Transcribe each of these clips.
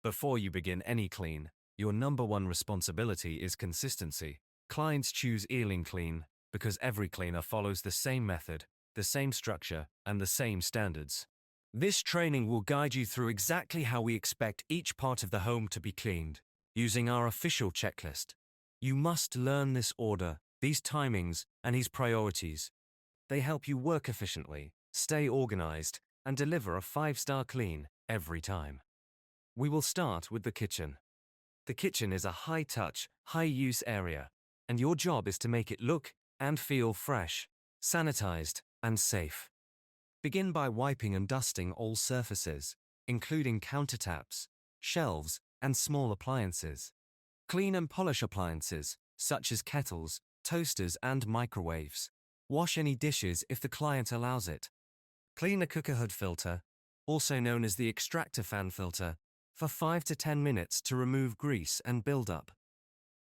Before you begin any clean, your number one responsibility is consistency. Clients choose Ealing Clean because every cleaner follows the same method, the same structure, and the same standards. This training will guide you through exactly how we expect each part of the home to be cleaned, using our official checklist. You must learn this order, these timings, and these priorities. They help you work efficiently, stay organized, and deliver a 5-star clean every time. We will start with the kitchen. The kitchen is a high-touch, high-use area, and your job is to make it look and feel fresh, sanitized, and safe. Begin by wiping and dusting all surfaces, including countertops, shelves, and small appliances. Clean and polish appliances, such as kettles, toasters, and microwaves. Wash any dishes if the client allows it. Clean the cooker hood filter, also known as the extractor fan filter, for 5 to 10 minutes to remove grease and buildup.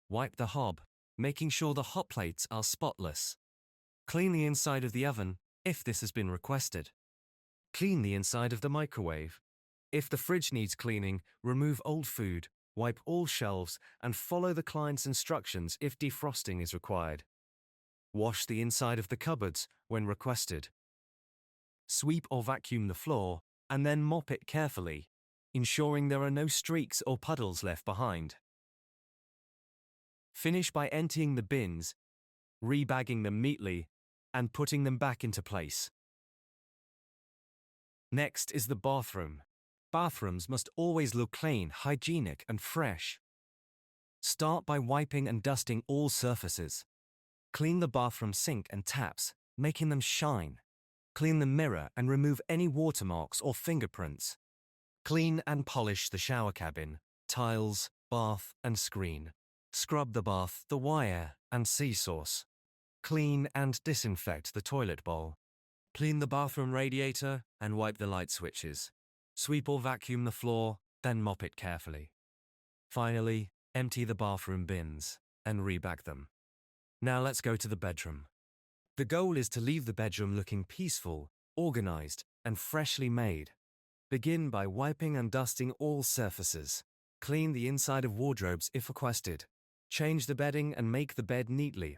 Wipe the hob, making sure the hot plates are spotless. Clean the inside of the oven, if this has been requested. Clean the inside of the microwave. If the fridge needs cleaning, remove old food, wipe all shelves, and follow the client's instructions if defrosting is required. Wash the inside of the cupboards when requested. Sweep or vacuum the floor, and then mop it carefully, ensuring there are no streaks or puddles left behind. Finish by emptying the bins, rebagging them neatly, and putting them back into place. Next is the bathroom. Bathrooms must always look clean, hygienic, and fresh. Start by wiping and dusting all surfaces. Clean the bathroom sink and taps, making them shine. Clean the mirror and remove any watermarks or fingerprints. Clean and polish the shower cabin, tiles, bath, and screen. Scrub the bath, the wire, and sea-source. Clean and disinfect the toilet bowl. Clean the bathroom radiator and wipe the light switches. Sweep or vacuum the floor, then mop it carefully. Finally, empty the bathroom bins and rebag them. Now let's go to the bedroom. The goal is to leave the bedroom looking peaceful, organized, and freshly made. Begin by wiping and dusting all surfaces. Clean the inside of wardrobes if requested. Change the bedding and make the bed neatly.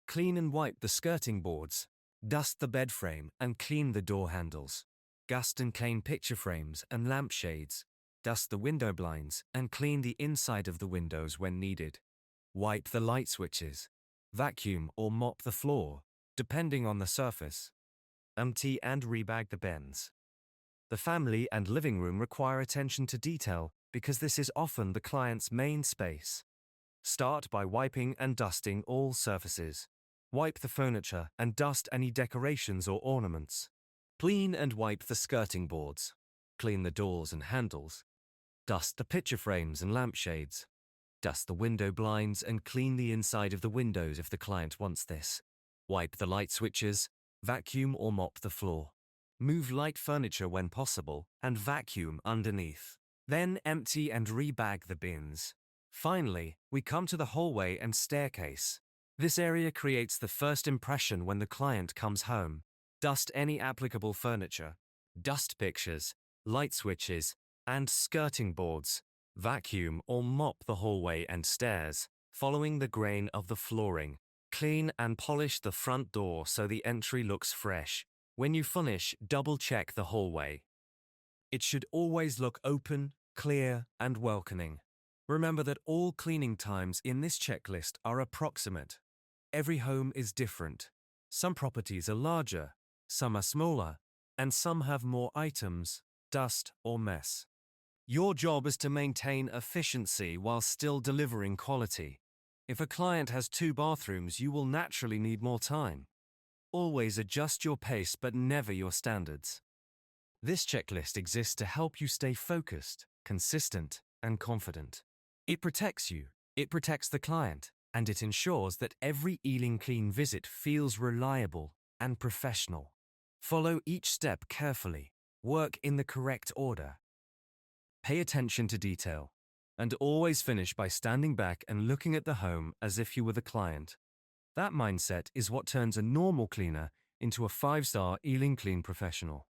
Clean and wipe the skirting boards. Dust the bed frame and clean the door handles. Dust and clean picture frames and lampshades. Dust the window blinds and clean the inside of the windows when needed. Wipe the light switches. Vacuum or mop the floor, depending on the surface. Empty and rebag the bins. The family and living room require attention to detail because this is often the client's main space. Start by wiping and dusting all surfaces. Wipe the furniture and dust any decorations or ornaments. Clean and wipe the skirting boards. Clean the doors and handles. Dust the picture frames and lampshades. Dust the window blinds and clean the inside of the windows if the client wants this. Wipe the light switches, vacuum or mop the floor. Move light furniture when possible and vacuum underneath. Then empty and rebag the bins. Finally, we come to the hallway and staircase. This area creates the first impression when the client comes home. Dust any applicable furniture. Dust pictures, light switches, and skirting boards. Vacuum or mop the hallway and stairs, following the grain of the flooring. Clean and polish the front door so the entry looks fresh. When you finish, double-check the hallway. It should always look open, clear, and welcoming. Remember that all cleaning times in this checklist are approximate. Every home is different. Some properties are larger, some are smaller, and some have more items, dust, or mess. Your job is to maintain efficiency while still delivering quality. If a client has 2 bathrooms, you will naturally need more time. Always adjust your pace but never your standards. This checklist exists to help you stay focused, consistent, and confident. It protects you, it protects the client, and it ensures that every Ealing Clean visit feels reliable and professional. Follow each step carefully. Work in the correct order. Pay attention to detail, and always finish by standing back and looking at the home as if you were the client. That mindset is what turns a normal cleaner into a 5-star Ealing Clean professional.